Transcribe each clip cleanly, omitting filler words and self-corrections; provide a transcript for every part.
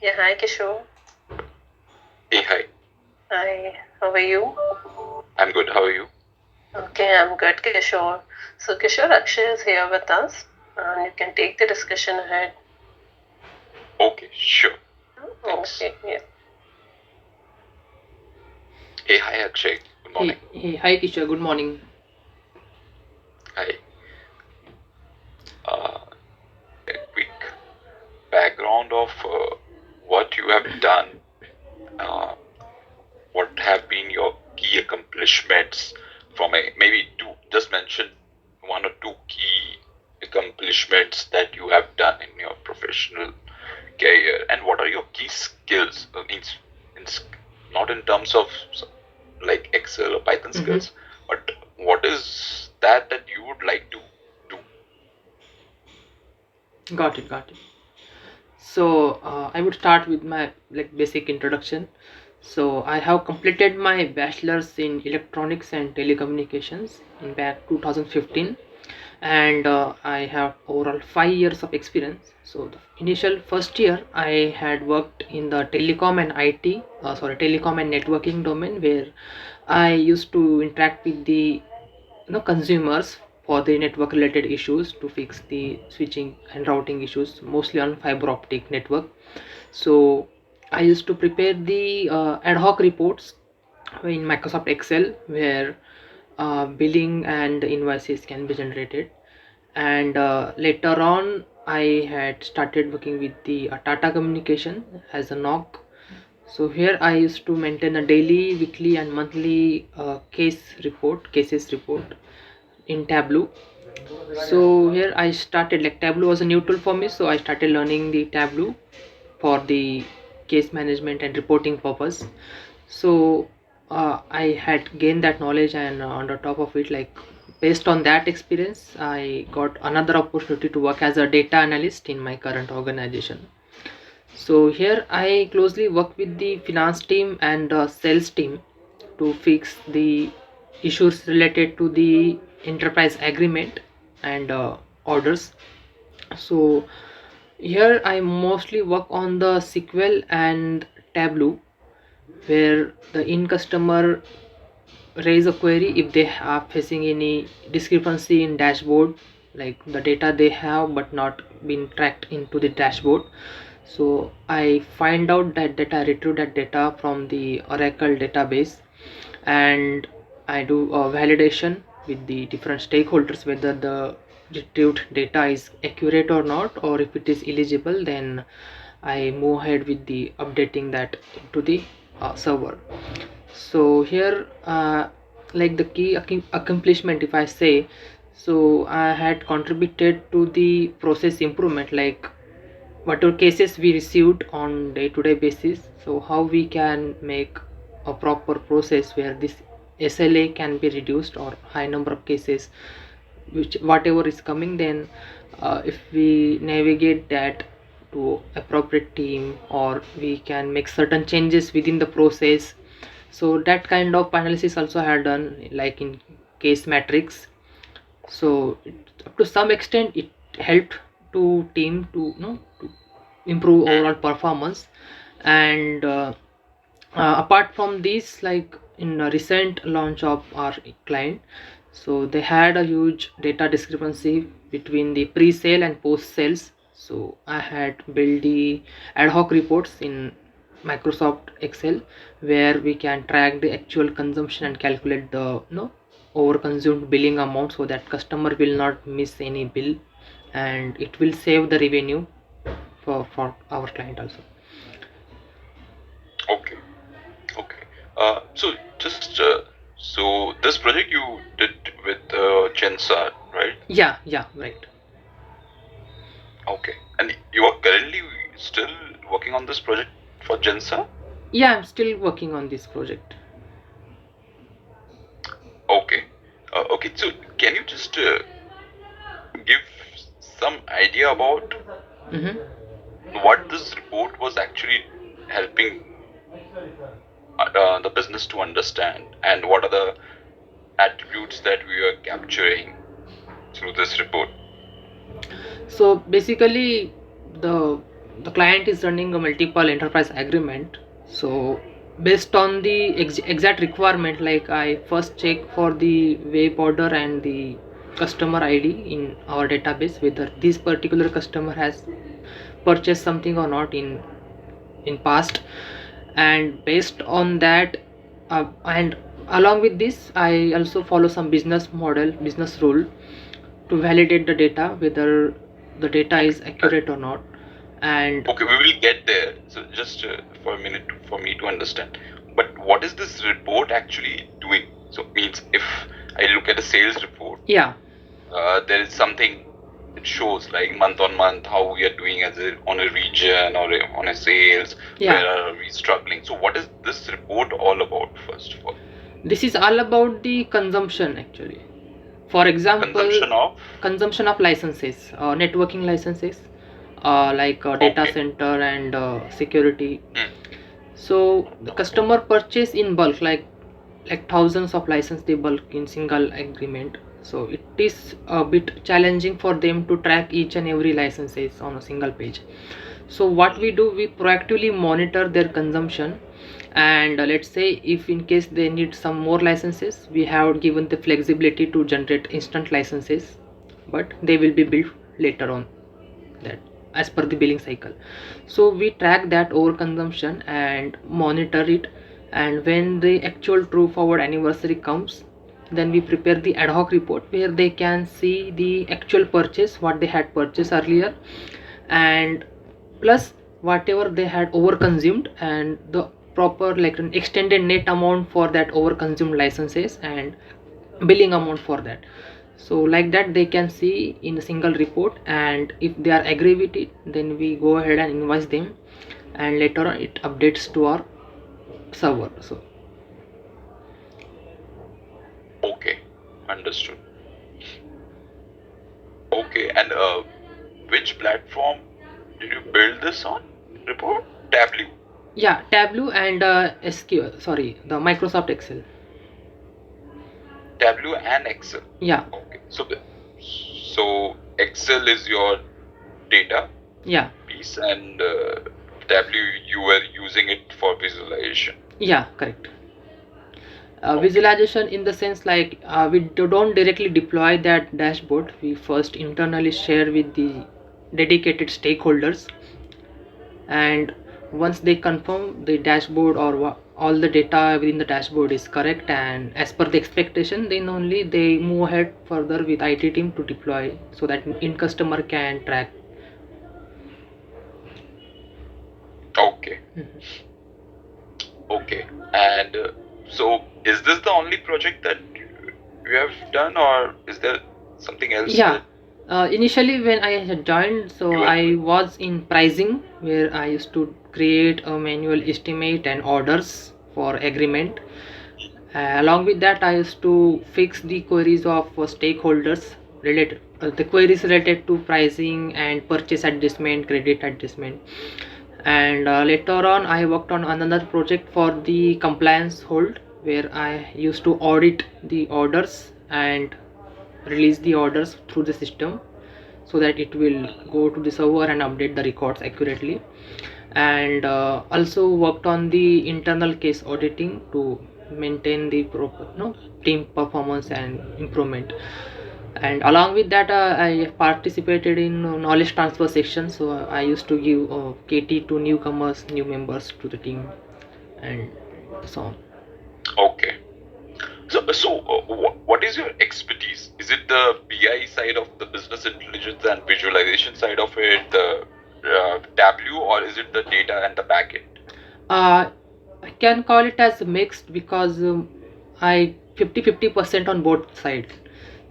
Yeah, hi Kishore. Hey, hi. Hi, how are you? I'm good. How are you? Okay, I'm good, Kishore. So, Kishore, Akshay is here with us, and you can take the discussion ahead. Okay, sure. Thanks. Okay, yeah. Hey, hi, Akshay. Good morning. Hi Kisha, good morning. Hi. A quick background of what you have done. Uh, what have been your key accomplishments from maybe two, just mention one or two key accomplishments that you have done in your professional career, and what are your key skills? In, not in terms of like Excel or Python Mm-hmm. skills, but what is that you would like to do? Got it. So I would start with my basic introduction. So I have completed my bachelor's in electronics and telecommunications in back 2015, and I have overall 5 years of experience. So the initial first year I had worked in the telecom and networking domain, where I used to interact with the consumers for the network related issues to fix the switching and routing issues, mostly on fiber optic network. So I used to prepare the ad hoc reports in Microsoft Excel, where billing and invoices can be generated. And later on I had started working with the Tata Communication as a NOC. So here I used to maintain a daily, weekly and monthly cases report in Tableau. So here I started, like, Tableau was a new tool for me, so I started learning the Tableau for the case management and reporting purpose. So I had gained that knowledge, and on the top of it, like, based on that experience, I got another opportunity to work as a data analyst in my current organization. So here I closely work with the finance team and sales team to fix the issues related to the enterprise agreement and orders. So here I mostly work on the SQL and Tableau, where the in customer raise a query if they are facing any discrepancy in dashboard, like the data they have but not been tracked into the dashboard. So I find out that data, retrieve that data from the Oracle database, and I do a validation with the different stakeholders whether the retrieved data is accurate or not, or if it is eligible, then I move ahead with the updating that to the server. So here like the key accomplishment, if I say, so I had contributed to the process improvement, like whatever cases we received on day-to-day basis, so how we can make a proper process where this SLA can be reduced, or high number of cases which whatever is coming, then if we navigate that to appropriate team, or we can make certain changes within the process. So that kind of analysis also I had done, like in case matrix. So up to some extent it helped to team to, to improve Hmm. overall performance. And apart from this, like in a recent launch of our client, so they had a huge data discrepancy between the pre-sale and post-sales. So I had built the ad hoc reports in Microsoft Excel, where we can track the actual consumption and calculate the over consumed billing amount, so that customer will not miss any bill, and it will save the revenue for our client also. Okay. Okay. So just so this project you did with Gensa, right? Yeah, right. Okay. And you are currently still working on this project for Gensa? Yeah, I'm still working on this project. Okay. Okay. So can you just give some idea about Mm-hmm. what this report was actually helping the business to understand, and what are the attributes that we are capturing through this report? So basically, the the client is running a multiple enterprise agreement. So based on the exact requirement, like I first check for the web order and the customer ID in our database, whether this particular customer has purchased something or not in past. And based on that, and along with this, I also follow some business model, business rule, to validate the data, whether the data is accurate or not. And Okay, we will get there. So just for a minute for me to understand. But what is this report actually doing? So means if I look at a sales report, yeah, there is something it shows like month on month how we are doing as on a region or on a sales. Yeah. Where are we struggling? So what is this report all about? First of all, this is all about the consumption actually. For example, consumption of licenses, networking licenses, like data Okay. center and security. Hmm. So the customer purchase in bulk, like thousands of license they bulk in single agreement. So it is a bit challenging for them to track each and every licenses on a single page. So what we do, we proactively monitor their consumption, and let's say if in case they need some more licenses, we have given the flexibility to generate instant licenses, but they will be built later on, that as per the billing cycle. So we track that overconsumption and monitor it, and when the actual true forward anniversary comes, then we prepare the ad hoc report where they can see the actual purchase, what they had purchased earlier, and plus whatever they had overconsumed, and the proper like an extended net amount for that overconsumed licenses and billing amount for that. So like that they can see in a single report, and if they are agree with it, then we go ahead and invoice them, and later on it updates to our server. So Okay, understood. Okay, and which platform did you build this on? Report? Tableau. yeah, Tableau and SQL, sorry, the Microsoft Excel. Tableau and Excel. Yeah. Okay, so Excel is your data Yeah. piece, and Tableau you were using it for visualization. Yeah, correct. Visualization in the sense like we don't directly deploy that dashboard. We first internally share with the dedicated stakeholders, and once they confirm the dashboard or all the data within the dashboard is correct and as per the expectation, then only they move ahead further with IT team to deploy, so that in customer can track. Okay. Okay, and so is this the only project that you have done, or is there something else? Yeah. Initially when I had joined, so I was in pricing, where I used to create a manual estimate and orders for agreement. Along with that, I used to fix the queries of stakeholders related, the queries related to pricing and purchase adjustment, credit adjustment. And later on I worked on another project for the compliance hold, where I used to audit the orders and release the orders through the system, so that it will go to the server and update the records accurately. And also worked on the internal case auditing to maintain the proper team performance and improvement. And along with that, I participated in knowledge transfer section, so I used to give KT to newcomers, new members to the team, and so on. Okay. So what is your expertise? Is it the BI side of the business intelligence and visualization side of it, the Tableau, or is it the data and the backend? I can call it as mixed, because I 50% on both sides.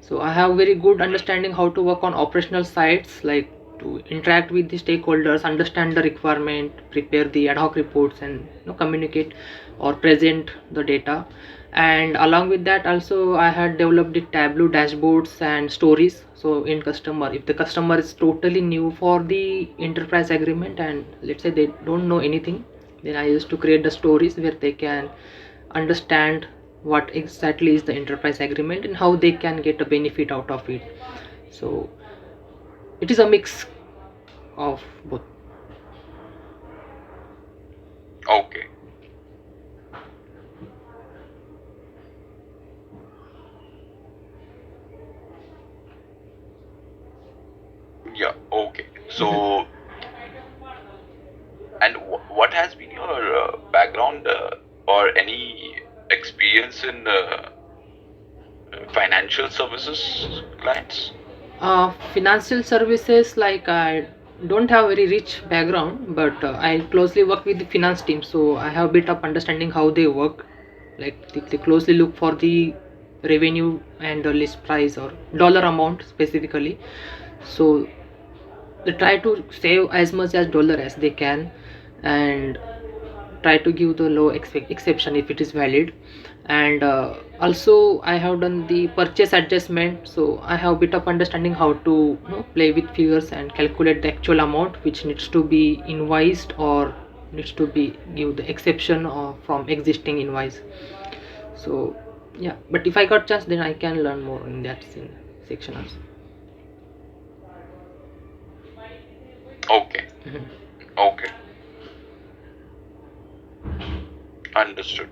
So I have very good understanding how to work on operational sides, like to interact with the stakeholders, understand the requirement, prepare the ad hoc reports, and communicate or present the data. And along with that, also I had developed the Tableau dashboards and stories. So in customer, if the customer is totally new for the enterprise agreement, and let's say they don't know anything, then I used to create the stories where they can understand what exactly is the enterprise agreement and how they can get a benefit out of it. So it is a mix of both. Okay. Yeah. Okay. So, and what has been your background or any experience in financial services clients? Financial services, like I don't have very rich background, but I closely work with the finance team, so I have a bit of understanding how they work. Like they closely look for the revenue and the list price or dollar amount specifically. So they try to save as much as dollar as they can, and try to give the low exception if it is valid. And also I have done the purchase adjustment, so I have a bit of understanding how to, play with figures and calculate the actual amount which needs to be invoiced or needs to be give the exception from existing invoice. So yeah, but if I got chance, then I can learn more in that section also. Okay. Mhm. Okay. Understood.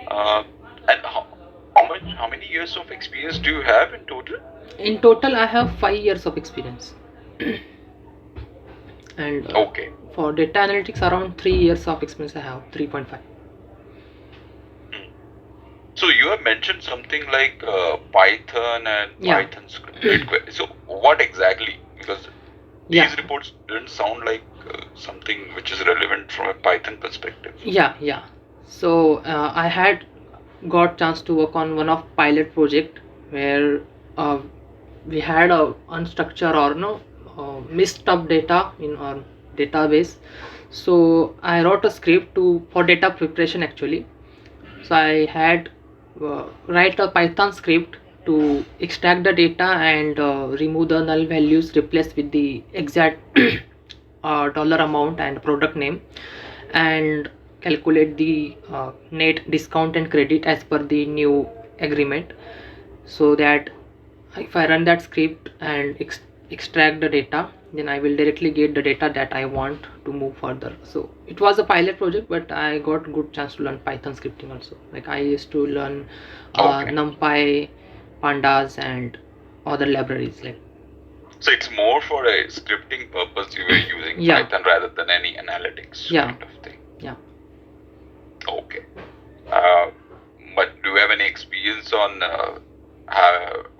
Uh, and how many years of experience do you have in total? In total I have 5 years of experience. And Okay. for data analytics around 3 years of experience I have, 3.5. Hmm. So you have mentioned something like Python and Yeah. Python scripted query. So what exactly? Because Yeah. these reports didn't sound like something which is relevant from a Python perspective. Yeah. So I had got chance to work on one of pilot project where uh, we had a unstructured or no mixed up data in our database. So I wrote a script to for data preparation actually. So I had write a Python script to extract the data and remove the null values, replace with the exact dollar amount and product name, and calculate the net discount and credit as per the new agreement. So that if I run that script and extract the data, then I will directly get the data that I want to move further. So it was a pilot project, but I got good chance to learn Python scripting also. Like I used to learn Okay. NumPy, Pandas, and other libraries like. So it's more for a scripting purpose you were using Yeah. Python rather than any analytics Yeah. kind of thing. Yeah. Okay. But do you have any experience on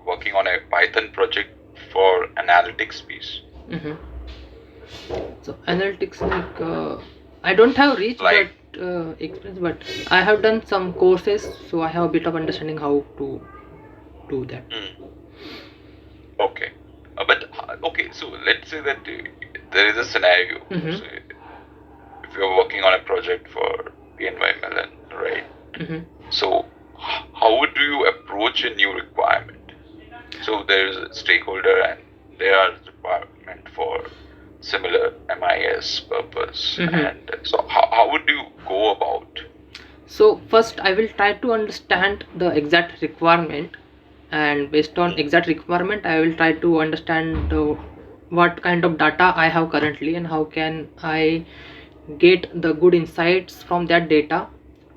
working on a Python project for analytics piece? Mm-hmm. So analytics, like I don't have rich Like, but experience, but I have done some courses, so I have a bit of understanding how to do that. okay. But okay, so let's say that there is a scenario. Mhm. So if you're working on a project for PNY right? Mhm. So how would you approach a new requirement? So there is a stakeholder and there are requirement for similar MIS purpose. Mhm. And so how would you go about? So first I will try to understand the exact requirement, and based on exact requirement I will try to understand what kind of data I have currently and how can I get the good insights from that data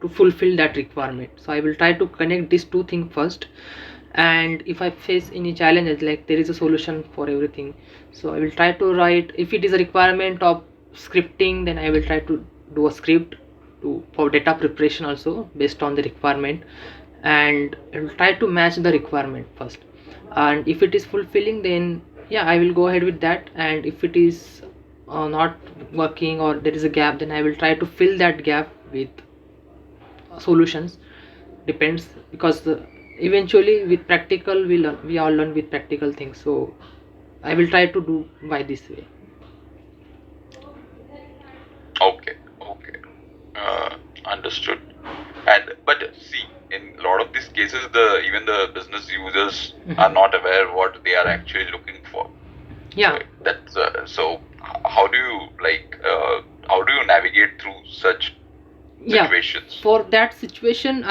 to fulfill that requirement. So I will try to connect these two things first, and if I face any challenges, like there is a solution for everything, so I will try to write. If it is a requirement of scripting, then I will try to do a script for data preparation also based on the requirement, and I will try to match the requirement first. And if it is fulfilling, then yeah, I will go ahead with that. And if it is not working or there is a gap, then I will try to fill that gap with solutions. Depends, because eventually with practical we all learn with practical things. So I will try to do by this way. Okay, okay. Understood. And but see, in a lot of these cases, even the business users are not aware what they are actually looking for. Yeah. Right? That's so. How do you how do you navigate through such situations? For that situation,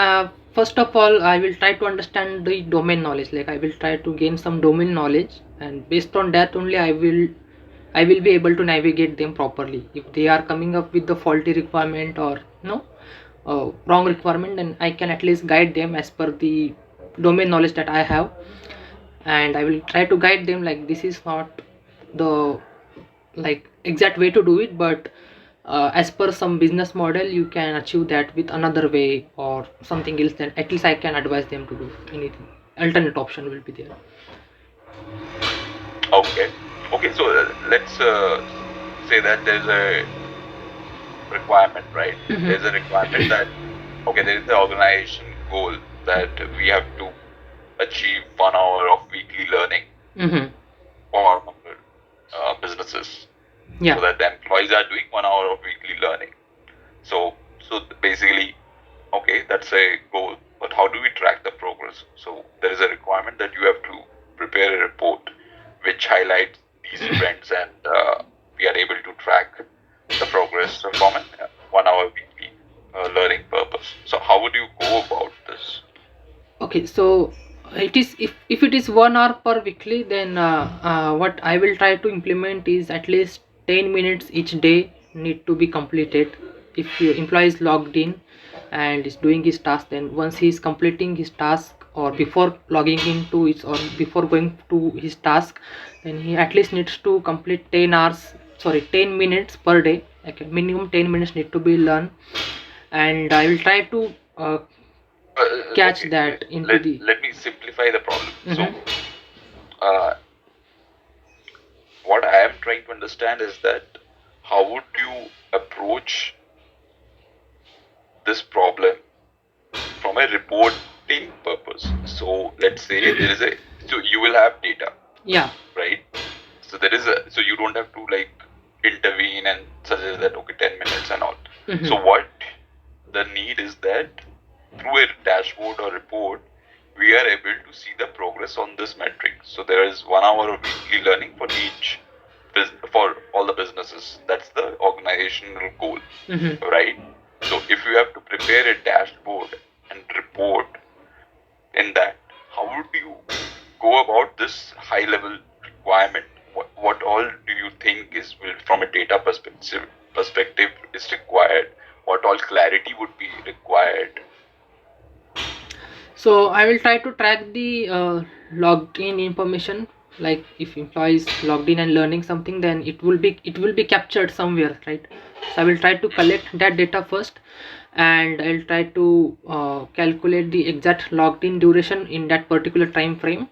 first of all I will try to understand the domain knowledge. Like I will try to gain some domain knowledge, and based on that only I will I will be able to navigate them properly. If they are coming up with the faulty requirement or wrong requirement, then I can at least guide them as per the domain knowledge that I have, and I will try to guide them like this is not the like exact way to do it, but as per some business model you can achieve that with another way or something else, then at least I can advise them to do anything. Alternate option will be there. Okay. Okay. So let's say that there's a requirement, right? There's a requirement that there is the organization goal that we have to achieve 1 hour of weekly learning for businesses, Yeah. so that the employees are doing 1 hour of weekly learning. So basically, that's a goal. But how do we track the progress? So there is a requirement that you have to prepare a report which highlights these trends, and we are able to track the progress from a 1 hour weekly learning purpose. So how would you go about this? Okay, so it is, if it is 1 hour per weekly, then what I will try to implement is at least 10 minutes each day need to be completed. If your employee is logged in and is doing his task, then once he is completing his task or before logging into it or before going to his task, then he at least needs to complete 10 minutes per day. Okay, minimum 10 minutes need to be learned, and I will try to catch that into the. Let me simplify the problem. So what I am trying to understand is that how would you approach this problem from a reporting purpose? So let's say so you will have data, Yeah. right? So so you don't have to like intervene and suggest that 10 minutes and all. So what the need is that through a dashboard or report, we are able to see the progress on this metric. So there is 1 hour of weekly learning for each for all the businesses. That's the organizational goal, right? So if you have to prepare a dashboard and report in that, how would you go about this high level requirement? What all do you think is from a data perspective is required? What all clarity would be required? So I will try to track the logged in information. Like if employee is logged in and learning something, then it will be captured somewhere, right? So I will try to collect that data first, and I'll try to calculate the exact logged in duration in that particular time frame,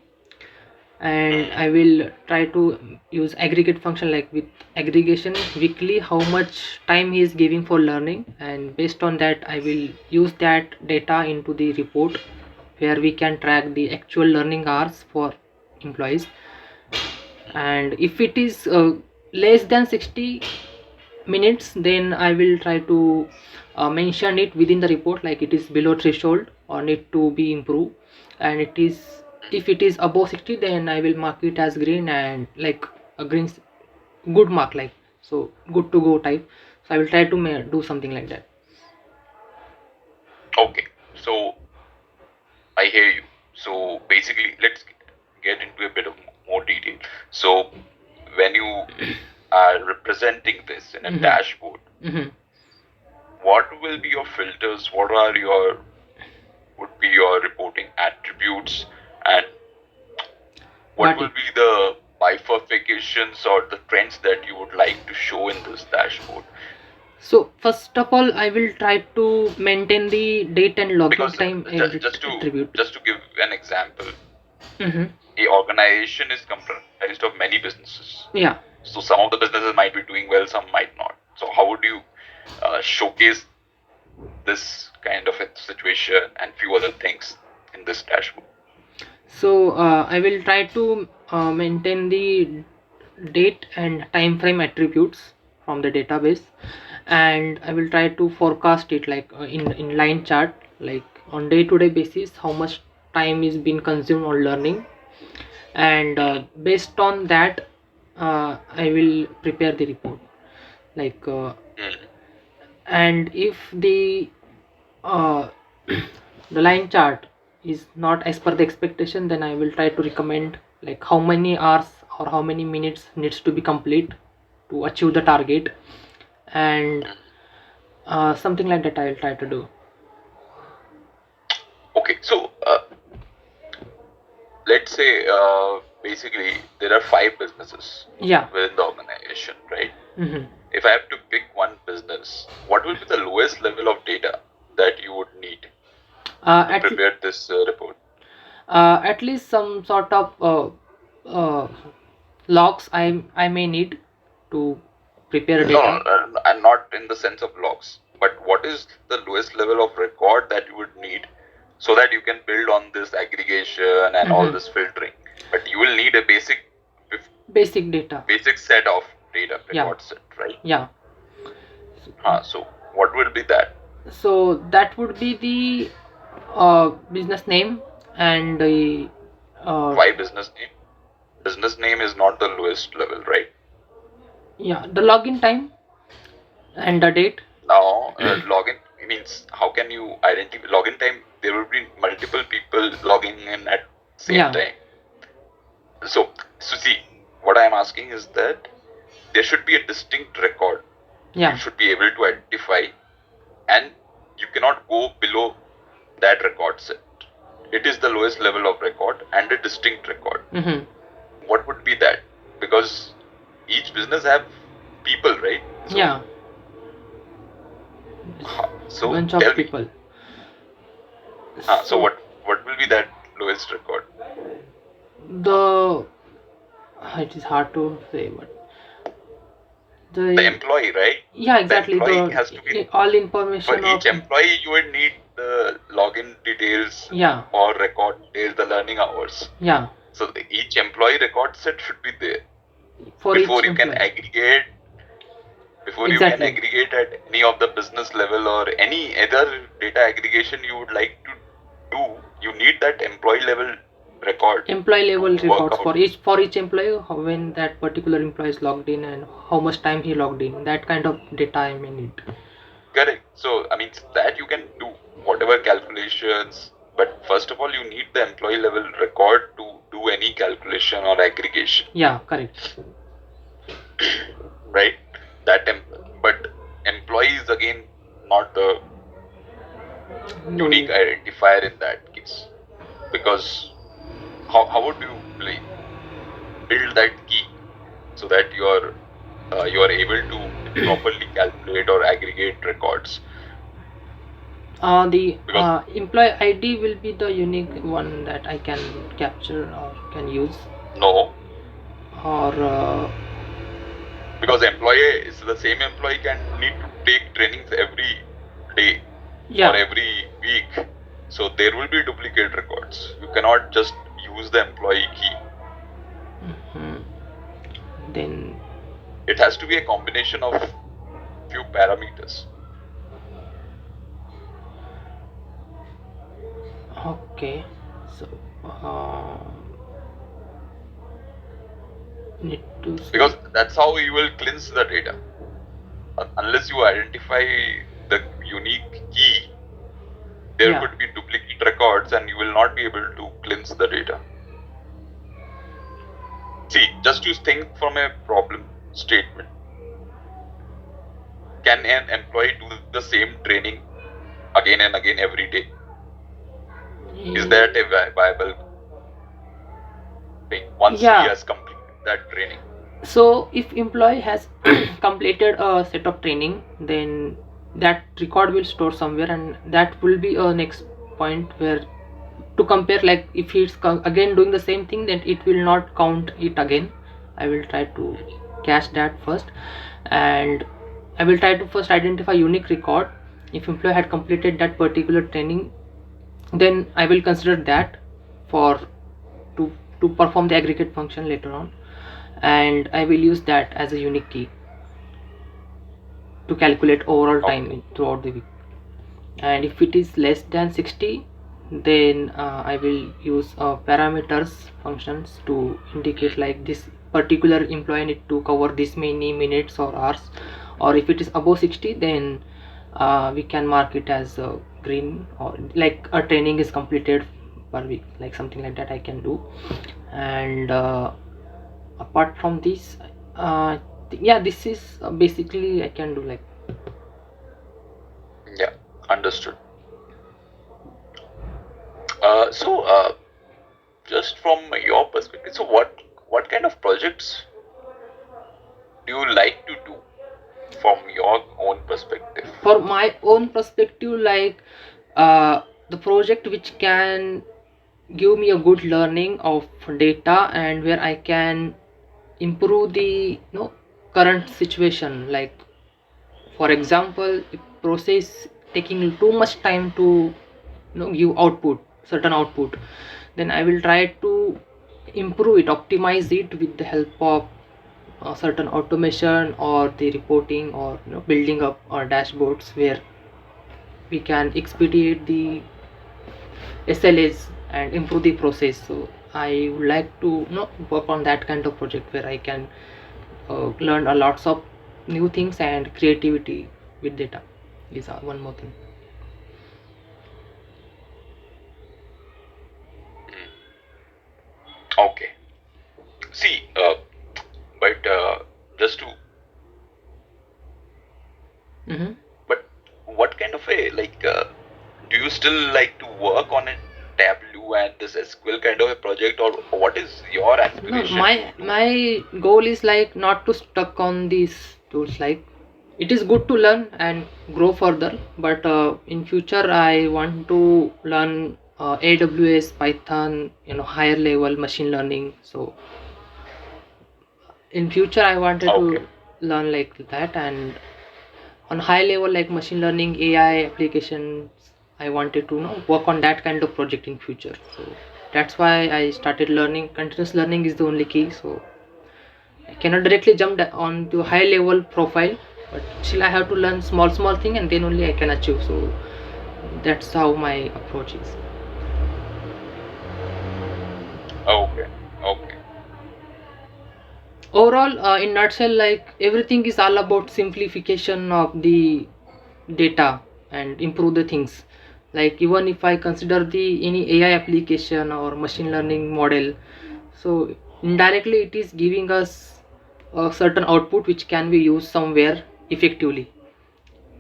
and I will try to use aggregate function, like with aggregation weekly how much time he is giving for learning, and based on that I will use that data into the report where we can track the actual learning hours for employees. And if it is less than 60 minutes, then I will try to mention it within the report, like it is below threshold or need to be improved. And if it is above 60, then I will mark it as green, and like a green good mark, like so good to go type. So I will try to do something like that. Okay, so I hear you. So basically, let's get into a bit of more detail. So when you are representing this in a dashboard, what will be your filters? What are would be your reporting attributes, and what will be the bifurcations or the trends that you would like to show in this dashboard? So first of all, I will try to maintain the date and login time attribute. Just to give an example, a organization is comprised of many businesses. Yeah. So some of the businesses might be doing well, some might not. So how would you showcase this kind of a situation and few other things in this dashboard? So I will try to maintain the date and time frame attributes from the database, and I will try to forecast it like in line chart, like on day-to-day basis how much time is being consumed on learning, and based on that I will prepare the report, like and if the the line chart is not as per the expectation, then I will try to recommend like how many hours or how many minutes needs to be complete to achieve the target, and something like that I'll try to do. Okay, so let's say basically there are 5 businesses Yeah. within the organization, right? Mm-hmm. If I have to pick one business, what will be the lowest level of data that you would need to prepare this report? At least some sort of logs I may need to prepare data. No, and not in the sense of logs, but what is the lowest level of record that you would need so that you can build on this aggregation and all this filtering? But you will need a basic data. basic set of data Yeah. record set, right? Yeah. So what will be that? So that would be the business name and the Why business name? Business name is not the lowest level, right? yeah, the login time and the date. Now, login means how can you identify login time? There will be multiple people logging in at same Yeah. time. So see, what I am asking is that there should be a distinct record. Yeah. You should be able to identify, and you cannot go below that record set. It is the lowest level of record and a distinct record. Mm-hmm. What would be that? Because each business have people, right? So, Yeah. So bunch tell of me. people. So what will be that lowest record? The it is hard to say, but The employee, right? yeah, exactly. The employee has to be all information for each of employee. You would need the login details, yeah, or record details, the learning hours. yeah. So each employee record set should be there For before each you can employee. aggregate. Before Exactly. you can aggregate at any of the business level or any other data aggregation you would like to do, you need that employee level record. Employee level to work records out. for each employee, when that particular employee is logged in and how much time he logged in. That kind of data I may need. Correct. So I mean that you can do whatever calculations, but first of all you need the employee level record to do any calculation or aggregation. Yeah, correct. Right? But employee is again not the unique identifier in that case, because how would you build that key so that you are able to properly calculate or aggregate records? The employee ID will be the unique one that I can capture or can use. No. Or because employee is the same employee can need to take trainings every day or every week, so there will be duplicate records. You cannot just use the employee key. Then it has to be a combination of few parameters. Okay, so need to see. Because that's how you will cleanse the data. Unless you identify the unique key, there could be duplicate records and you will not be able to cleanse the data. See, just to think from a problem statement. Can an employee do the same training again and again every day? Is that a viable thing once he has completed that training? So if employee has completed a set of training, then that record will store somewhere, and that will be a next point where to compare. Like if he's again doing the same thing, then it will not count it again. I will try to catch that first, and I will try to first identify unique record. If employee had completed that particular training, then I will consider that for to perform the aggregate function later on, and I will use that as a unique key to calculate overall time throughout the week. And if it is less than 60, then I will use parameters functions to indicate like this particular employee need to cover this many minutes or hours, or if it is above 60, then we can mark it as green, or like a training is completed per week, like something like that I can do. And apart from this, I Yeah, this is basically I can do like. Yeah, understood. So, just from your perspective, so what kind of projects do you like to do from your own perspective? For my own perspective, like the project which can give me a good learning of data and where I can improve the current situation. Like for example, if process taking too much time to give output, certain output, then I will try to improve it, optimize it with the help of certain automation or the reporting, or building up our dashboards where we can expedite the SLAs and improve the process. So I would like to work on that kind of project where I can learn a lots of new things and creativity with data. Is one more thing. Okay. See, but just to, Mm-hmm. but what kind of a like, do you still like to work on a Tableau and this SQL kind of a project, or what is your No, aspiration my to do? my goal is like not to stuck on these tools. Like it is good to learn and grow further, but in future I want to learn AWS, Python, higher level machine learning. So in future I wanted to Okay. learn like that, and on high level like machine learning, AI applications, I wanted to work on that kind of project in future. So that's why I started learning. Continuous learning is the only key. So I cannot directly jump on to high level profile, but still I have to learn small thing and then only I can achieve. So that's how my approach is. Okay. Okay. Overall, in nutshell, like everything is all about simplification of the data and improve the things. Like even if I consider the any AI application or machine learning model, so indirectly it is giving us a certain output which can be used somewhere effectively.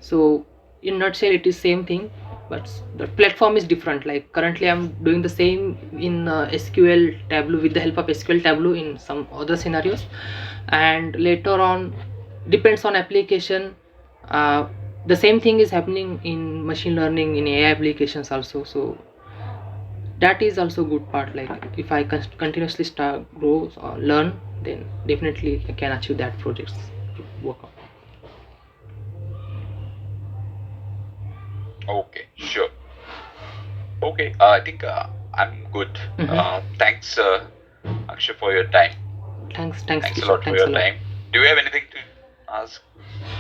So in nutshell it is same thing, but the platform is different. Like currently I'm doing the same in SQL Tableau, with the help of SQL Tableau in some other scenarios, and later on depends on application. uh, the same thing is happening in machine learning in AI applications also. So that is also good part. Like if I continuously start grow or learn, then definitely I can achieve that projects to work on. Okay. Sure. Okay. I think I'm good. Mhm. Thanks, Akshay, for your time. Thanks Thanks a Kishore, lot for thanks your a lot. time. Do you have anything to ask?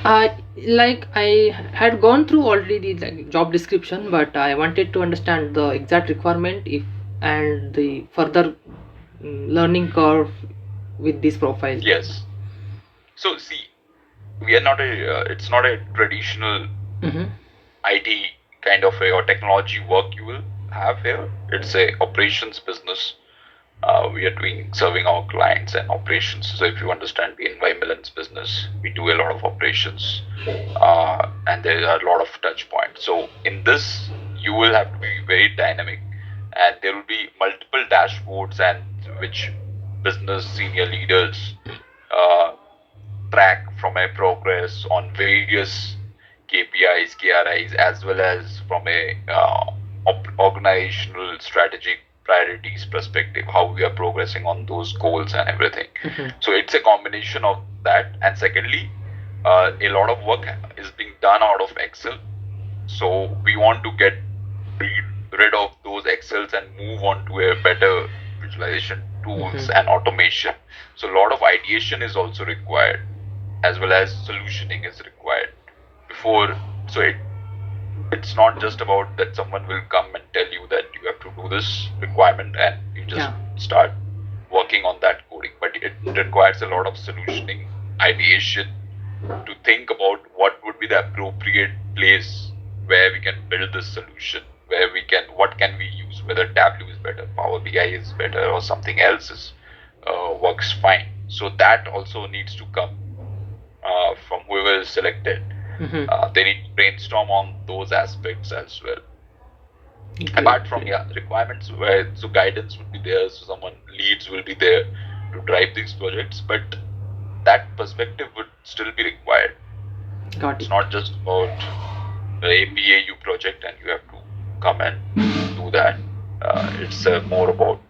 uh, like I had gone through already the like, job description, but I wanted to understand the exact requirement if and the further learning curve with this profile. Yes. So see, we are not a. It's not a traditional Mm-hmm. IT kind of a or technology work you will have here. It's a operations business. We are doing serving our clients and operations. So if you understand the environment's business, we do a lot of operations, and there are a lot of touch points. So in this, you will have to be very dynamic, and there will be multiple dashboards and which business senior leaders uh, track from a progress on various KPIs, KRIs, as well as from a organizational strategic priorities perspective, how we are progressing on those goals and everything. Mm-hmm. So it's a combination of that. And secondly, a lot of work is being done out of Excel. So we want to get rid, rid of those Excels and move on to a better visualization Mm-hmm. tools and automation. So a lot of ideation is also required, as well as solutioning is required before. So it's not just about that someone will come and tell you that you have to do this requirement and you just Yeah. start working on that coding, but it requires a lot of solutioning, ideation, to think about what would be the appropriate place where we can build this solution, where we can, what can we use, whether Tableau is better, Power BI is better, or something else is works fine. So that also needs to come. whoever is selected, they need to brainstorm on those aspects as well. Apart from requirements, so guidance would be there, so someone leads will be there to drive these projects, but that perspective would still be required. Got It's it. not just about a BAU project and you have to come and do that. It's more about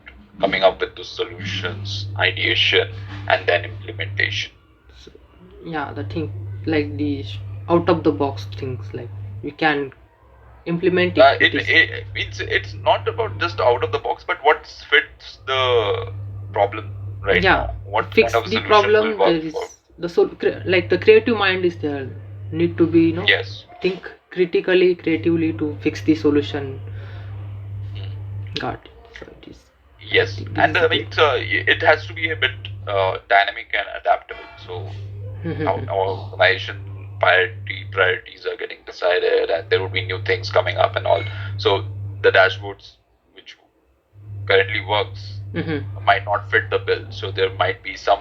coming up with the solutions, ideation, and then implementation. So, yeah, the thing like the out of the box things, like we can implement it. It means it's not about just out of the box, but what fits the problem right Yeah, now. What fix kind of the solution problem. will There work is for? like the creative mind is there. Need to be Yes. think critically, creatively to fix the solution. Got it. So it is. I Yes, think this and is I great. mean it has to be a bit dynamic and adaptable. So our organization priorities are getting decided, and there will be new things coming up and all. So the dashboards which currently works might not fit the bill. So there might be some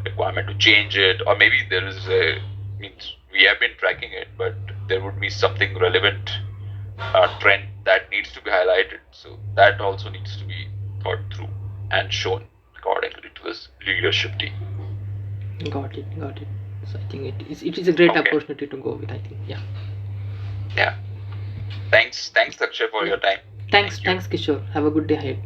requirement to change it, or maybe there is a means we have been tracking it, but there would be something relevant trend that needs to be highlighted. So that also needs to be thought through and shown accordingly to this leadership team. Got it. Got it. So I think it is a great Okay. opportunity to go with. I think. Yeah. Yeah. Thanks, Akshay, for your time. Thanks, Thank you. Kishore. Have a good day ahead.